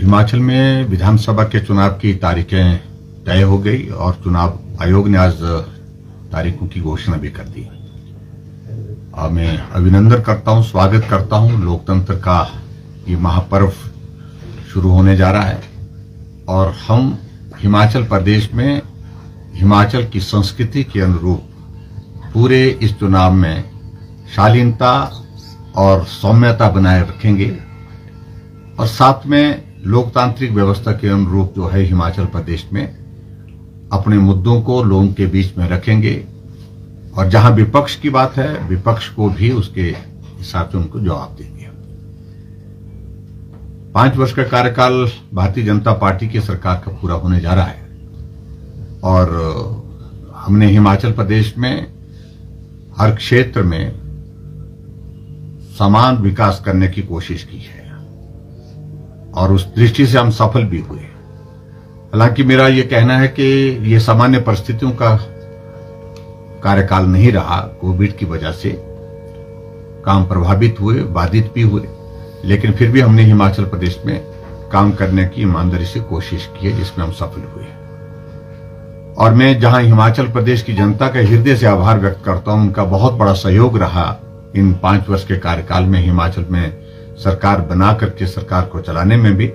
हिमाचल में विधानसभा के चुनाव की तारीखें तय हो गई और चुनाव आयोग ने आज तारीखों की घोषणा भी कर दी। मैं अभिनंदन करता हूं, स्वागत करता हूं। लोकतंत्र का ये महापर्व शुरू होने जा रहा है और हम हिमाचल प्रदेश में हिमाचल की संस्कृति के अनुरूप पूरे इस चुनाव में शालीनता और सौम्यता बनाए रखेंगे और साथ में लोकतांत्रिक व्यवस्था के अनुरूप जो है हिमाचल प्रदेश में अपने मुद्दों को लोगों के बीच में रखेंगे और जहां विपक्ष की बात है विपक्ष को भी उसके हिसाब से उनको जवाब देंगे। 5 वर्ष का कार्यकाल भारतीय जनता पार्टी की सरकार का पूरा होने जा रहा है और हमने हिमाचल प्रदेश में हर क्षेत्र में समान विकास करने की कोशिश की है और उस दृष्टि से हम सफल भी हुए। हालांकि मेरा यह कहना है कि यह सामान्य परिस्थितियों का कार्यकाल नहीं रहा। कोविड की वजह से काम प्रभावित हुए, बाधित भी हुए, लेकिन फिर भी हमने हिमाचल प्रदेश में काम करने की ईमानदारी से कोशिश की है जिसमें हम सफल हुए। और मैं जहां हिमाचल प्रदेश की जनता का हृदय से आभार व्यक्त करता हूं, उनका बहुत बड़ा सहयोग रहा इन 5 वर्ष के कार्यकाल में हिमाचल में सरकार बना करके सरकार को चलाने में भी,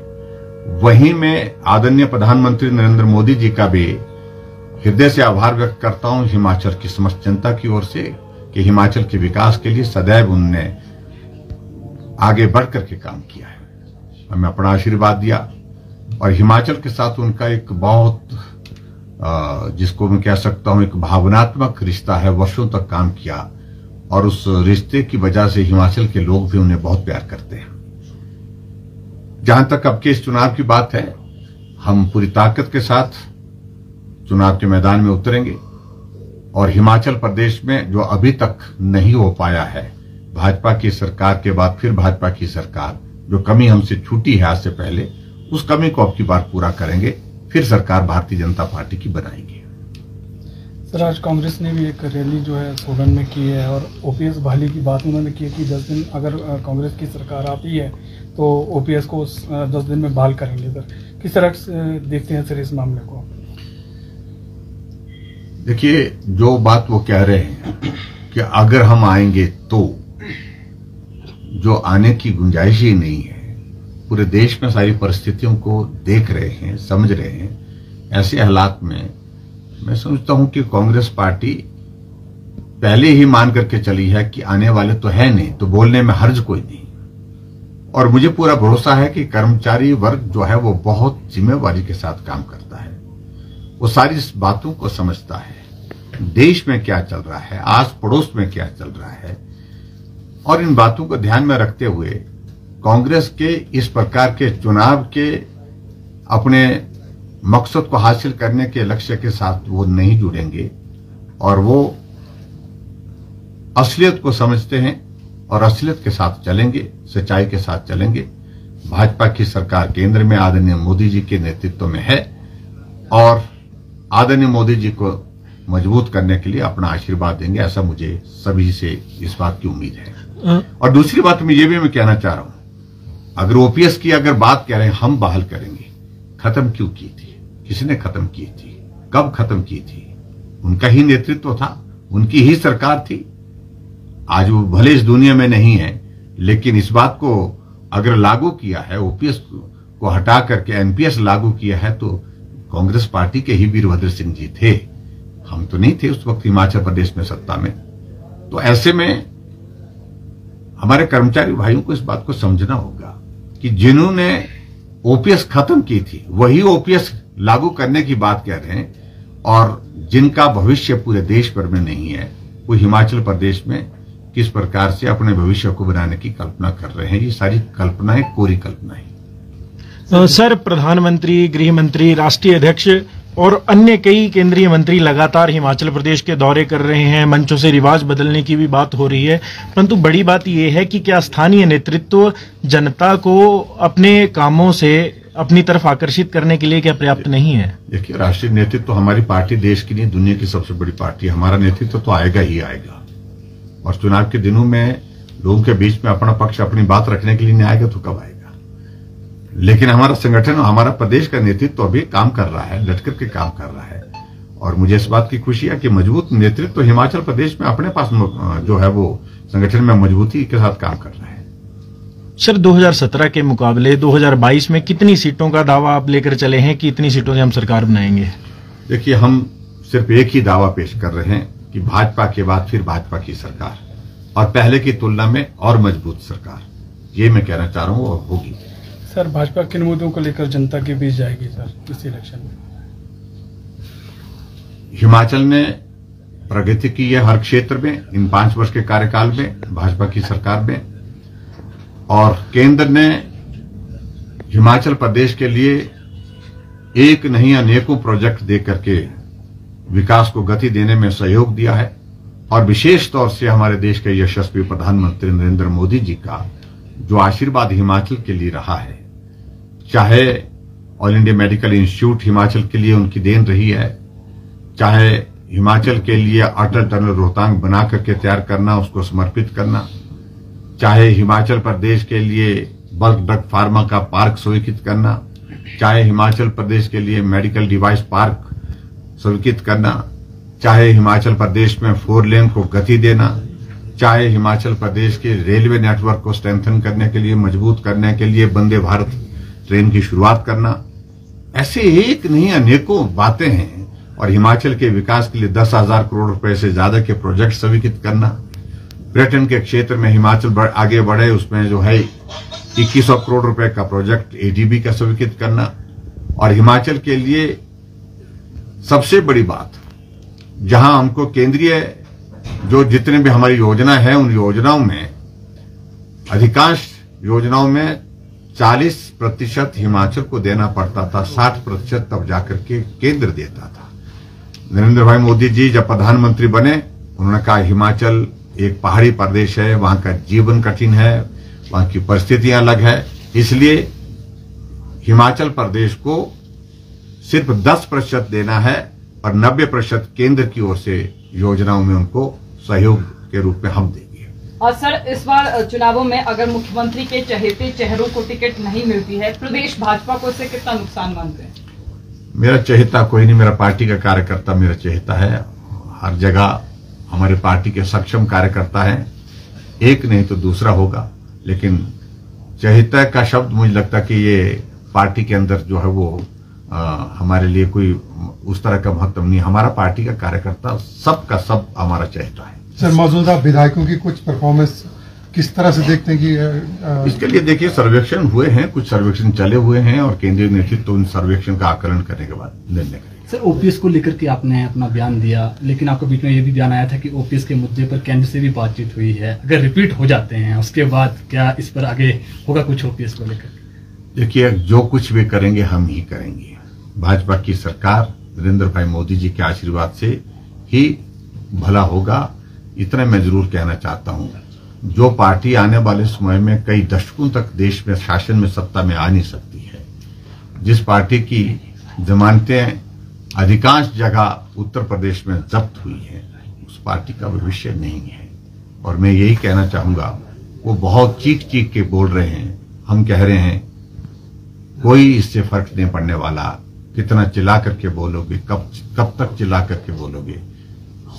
वहीं मैं आदरणीय प्रधानमंत्री नरेंद्र मोदी जी का भी हृदय से आभार व्यक्त करता हूं हिमाचल की समस्त जनता की ओर से कि हिमाचल के विकास के लिए सदैव उनने आगे बढ़ करके काम किया है, हमें अपना आशीर्वाद दिया और हिमाचल के साथ उनका एक बहुत जिसको मैं कह सकता हूं एक भावनात्मक रिश्ता है। वर्षों तक काम किया और उस रिश्ते की वजह से हिमाचल के लोग भी उन्हें बहुत प्यार करते हैं। जहां तक अब के इस चुनाव की बात है, हम पूरी ताकत के साथ चुनाव के मैदान में उतरेंगे और हिमाचल प्रदेश में जो अभी तक नहीं हो पाया है, भाजपा की सरकार के बाद फिर भाजपा की सरकार जो कमी हमसे छूटी है आज से पहले, उस कमी को अब की बार पूरा करेंगे, फिर सरकार भारतीय जनता पार्टी की बनाएंगे। सर, आज कांग्रेस ने भी एक रैली जो है सोलन में की है और ओपीएस बहाली की बात उन्होंने की है कि 10 दिन अगर कांग्रेस की सरकार आती है तो ओपीएस को 10 दिन में बहाल करेंगे। सर, किस तरह से देखते हैं सर इस मामले को? देखिए, जो बात वो कह रहे हैं कि अगर हम आएंगे तो, जो आने की गुंजाइश ही नहीं है। पूरे देश में सारी परिस्थितियों को देख रहे हैं, समझ रहे हैं। ऐसे हालात में मैं समझता हूं कि कांग्रेस पार्टी पहले ही मान करके चली है कि आने वाले तो है नहीं, तो बोलने में हर्ज कोई नहीं। और मुझे पूरा भरोसा है कि कर्मचारी वर्ग जो है वो बहुत जिम्मेवारी के साथ काम करता है, वो सारी बातों को समझता है, देश में क्या चल रहा है, आस पड़ोस में क्या चल रहा है, और इन बातों को ध्यान में रखते हुए कांग्रेस के इस प्रकार के चुनाव के अपने मकसद को हासिल करने के लक्ष्य के साथ वो नहीं जुड़ेंगे और वो असलियत को समझते हैं और असलियत के साथ चलेंगे, सच्चाई के साथ चलेंगे। भाजपा की सरकार केंद्र में आदरणीय मोदी जी के नेतृत्व में है और आदरणीय मोदी जी को मजबूत करने के लिए अपना आशीर्वाद देंगे, ऐसा मुझे सभी से इस बात की उम्मीद है। और दूसरी बात मैं ये भी कहना चाह रहा हूं, अगर ओपीएस की अगर बात कह रहे हैं हम बहाल करेंगे, खत्म क्यों की थी? किसने खत्म की थी? कब खत्म की थी? उनका ही नेतृत्व था, उनकी ही सरकार थी। आज वो भले इस दुनिया में नहीं है, लेकिन इस बात को अगर लागू किया है, ओपीएस को हटा करके एनपीएस लागू किया है, तो कांग्रेस पार्टी के ही वीरभद्र सिंह जी थे। हम तो नहीं थे उस वक्त हिमाचल प्रदेश में सत्ता में। तो ऐसे में हमारे कर्मचारी भाइयों को इस बात को समझना होगा कि जिन्होंने ओपीएस खत्म की थी वही ओपीएस लागू करने की बात कह रहे हैं और जिनका भविष्य पूरे देश भर में नहीं है, वो हिमाचल प्रदेश में किस प्रकार से अपने भविष्य को बनाने की कल्पना कर रहे हैं। ये सारी कल्पनाएं कोरी कल्पनाएं। सर, प्रधानमंत्री, गृह मंत्री, राष्ट्रीय अध्यक्ष और अन्य कई केंद्रीय मंत्री लगातार हिमाचल प्रदेश के दौरे कर रहे हैं, मंचों से रिवाज बदलने की भी बात हो रही है, परंतु बड़ी बात यह है कि क्या स्थानीय नेतृत्व जनता को अपने कामों से अपनी तरफ आकर्षित करने के लिए क्या पर्याप्त नहीं है? देखिए, राष्ट्रीय नेतृत्व तो हमारी पार्टी देश की नहीं दुनिया की सबसे बड़ी पार्टी है। हमारा नेतृत्व तो आएगा ही आएगा और चुनाव के दिनों में लोगों के बीच में अपना पक्ष, अपनी बात रखने के लिए नहीं आएगा तो कब आएगा? लेकिन हमारा संगठन, हमारा प्रदेश का नेतृत्व तो अभी काम कर रहा है, डटकर के काम कर रहा है। और मुझे इस बात की खुशी है कि मजबूत नेतृत्व तो हिमाचल प्रदेश में अपने पास जो है वो संगठन में मजबूती के साथ काम कर रहा है। सर, 2017 के मुकाबले 2022 में कितनी सीटों का दावा आप लेकर चले हैं कि इतनी सीटों से हम सरकार बनाएंगे? देखिए, हम सिर्फ एक ही दावा पेश कर रहे हैं कि भाजपा के बाद फिर भाजपा की सरकार, और पहले की तुलना में और मजबूत सरकार, ये मैं कहना चाह रहा हूं, और होगी। सर, भाजपा किन मुद्दों को लेकर जनता के बीच जाएगी सर इस इलेक्शन में? हिमाचल ने प्रगति की है हर क्षेत्र में इन 5 वर्ष के कार्यकाल में भाजपा की सरकार में, और केंद्र ने हिमाचल प्रदेश के लिए एक नहीं अनेकों प्रोजेक्ट दे करके विकास को गति देने में सहयोग दिया है। और विशेष तौर से हमारे देश के यशस्वी प्रधानमंत्री नरेंद्र मोदी जी का जो आशीर्वाद हिमाचल के लिए रहा है, चाहे all India medical institute Himachal के लिए उनकी देन रही है, चाहे हिमाचल के लिए अटल टनल रोहतांग बना करके तैयार करना, उसको समर्पित करना, चाहे हिमाचल प्रदेश के लिए बल्क ड्रग फार्मा का पार्क स्वीकृत करना, चाहे हिमाचल प्रदेश के लिए मेडिकल डिवाइस पार्क स्वीकृत करना, चाहे हिमाचल प्रदेश में 4 लेन को गति देना, चाहे हिमाचल प्रदेश के रेलवे नेटवर्क को स्ट्रेंथन करने के लिए, मजबूत करने के लिए वंदे भारत ट्रेन की शुरुआत करना, ऐसे एक नहीं अनेकों बातें हैं। और हिमाचल के विकास के लिए 10,000 करोड़ रुपए से ज्यादा के प्रोजेक्ट स्वीकृत करना, पर्यटन के क्षेत्र में हिमाचल आगे बढ़े, उसमें जो है 2100 करोड़ रुपए का प्रोजेक्ट एडीबी का स्वीकृत करना। और हिमाचल के लिए सबसे बड़ी बात, जहां हमको केंद्रीय जो जितने भी हमारी योजना है, उन योजनाओं में अधिकांश योजनाओं में 40% हिमाचल को देना पड़ता था, 60% तब जाकर के केंद्र देता था। नरेंद्र भाई मोदी जी जब प्रधानमंत्री बने, उन्होंने कहा हिमाचल एक पहाड़ी प्रदेश है, वहां का जीवन कठिन है, वहां की परिस्थितियां अलग है, इसलिए हिमाचल प्रदेश को सिर्फ 10% देना है और 90% केंद्र की ओर से योजनाओं में उनको सहयोग के रूप में हम देंगे। और सर, इस बार चुनावों में अगर मुख्यमंत्री के चहेते चेहरों को टिकट नहीं मिलती है, प्रदेश भाजपा को इससे कितना नुकसान मानते हैं? मेरा चहेता कोई नहीं, मेरा पार्टी का कार्यकर्ता मेरा चहेता है। हर जगह हमारे पार्टी के सक्षम कार्यकर्ता हैं, एक नहीं तो दूसरा होगा। लेकिन चहेता का शब्द मुझे लगता कि ये पार्टी के अंदर जो है वो हमारे लिए कोई उस तरह का महत्व नहीं। हमारा पार्टी का कार्यकर्ता सबका सब हमारा चहेता है। सर, मौजूदा विधायकों की कुछ परफॉर्मेंस किस तरह से देखते हैं कि इसके लिए देखिए, सर्वेक्षण हुए हैं, कुछ सर्वेक्षण चले हुए हैं और केंद्रीय नेतृत्व उन सर्वेक्षण का आकलन करने के बाद निर्णय करेगा। सर, ओपीएस को लेकर के आपने अपना बयान दिया, लेकिन आपको बीच में ये भी बयान आया था कि ओपीएस के मुद्दे पर केंद्र से भी बातचीत हुई है। अगर रिपीट हो जाते हैं उसके बाद क्या इस पर आगे होगा कुछ ओपीएस को लेकर? देखिए, जो कुछ भी करेंगे हम ही करेंगे। भाजपा की सरकार नरेंद्र भाई मोदी जी के आशीर्वाद से ही भला होगा, इतना मैं जरूर कहना चाहता हूं। जो पार्टी आने वाले समय में कई दशकों तक देश में शासन में सत्ता में आ नहीं सकती है, जिस पार्टी की जमानतें अधिकांश जगह उत्तर प्रदेश में जब्त हुई है, उस पार्टी का भविष्य नहीं है। और मैं यही कहना चाहूंगा, वो बहुत चीख चीख के बोल रहे हैं, हम कह रहे हैं कोई इससे फर्क नहीं पड़ने वाला। कितना चिल्ला करके बोलोगे, कब तक चिल्ला करके बोलोगे?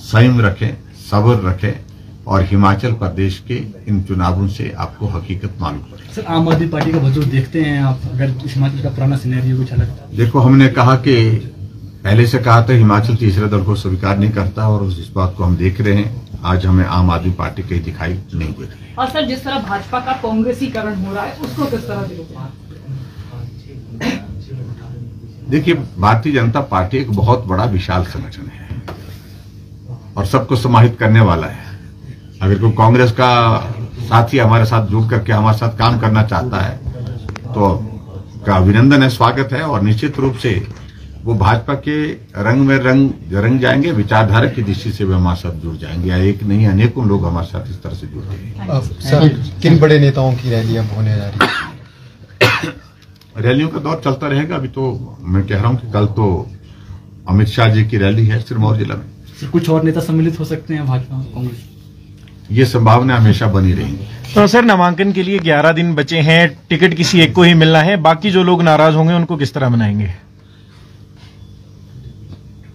संयम रखें, सब्र रखें और हिमाचल प्रदेश के इन चुनावों से आपको हकीकत मालूम पड़ेगी। सर, आम आदमी पार्टी का वजूद देखते हैं आप, अगर हिमाचल का पुराना सिनेरियो कुछ अलग था? देखो, हमने कहा कि पहले से कहा था हिमाचल तीसरे दल को स्वीकार नहीं करता और इस बात को हम देख रहे हैं। आज हमें आम आदमी पार्टी कहीं दिखाई नहीं दे रही है। और सर, जिस तरह भाजपा का कांग्रेसीकरण हो रहा है, उसको किस तरह देखते हैं? देखिए, भारतीय जनता पार्टी एक बहुत बड़ा विशाल संगठन है और सबको समाहित करने वाला है। अगर कोई कांग्रेस का साथी हमारे साथ जुड़ करके हमारे साथ काम करना चाहता है तो का अभिनंदन है, स्वागत है। और निश्चित रूप से वो भाजपा के रंग में रंग जाएंगे, विचारधारा की दृष्टि से भी हमारे साथ जुड़ जाएंगे। एक नहीं अनेकों लोग हमारे साथ इस तरह से जुड़ जाएंगे। सर, किन बड़े नेताओं की रैली अब होने जा रही है? रैलियों का दौर चलता रहेगा। अभी तो मैं कह रहा हूं कि कल तो अमित शाह जी की रैली है सिरमौर जिला में। कुछ और नेता सम्मिलित हो सकते हैं भाजपा कांग्रेस? ये संभावना हमेशा बनी रहेंगी। तो सर, नामांकन के लिए 11 दिन बचे हैं, टिकट किसी एक को ही मिलना है, बाकी जो लोग नाराज होंगे उनको किस तरह मनाएंगे?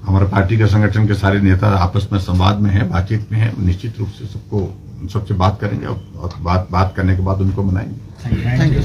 हमारे पार्टी के संगठन के सारे नेता आपस में संवाद में है, बातचीत में है, निश्चित रूप से सबसे बात करेंगे और बात करने के बाद उनको मनाएंगे। Thank you.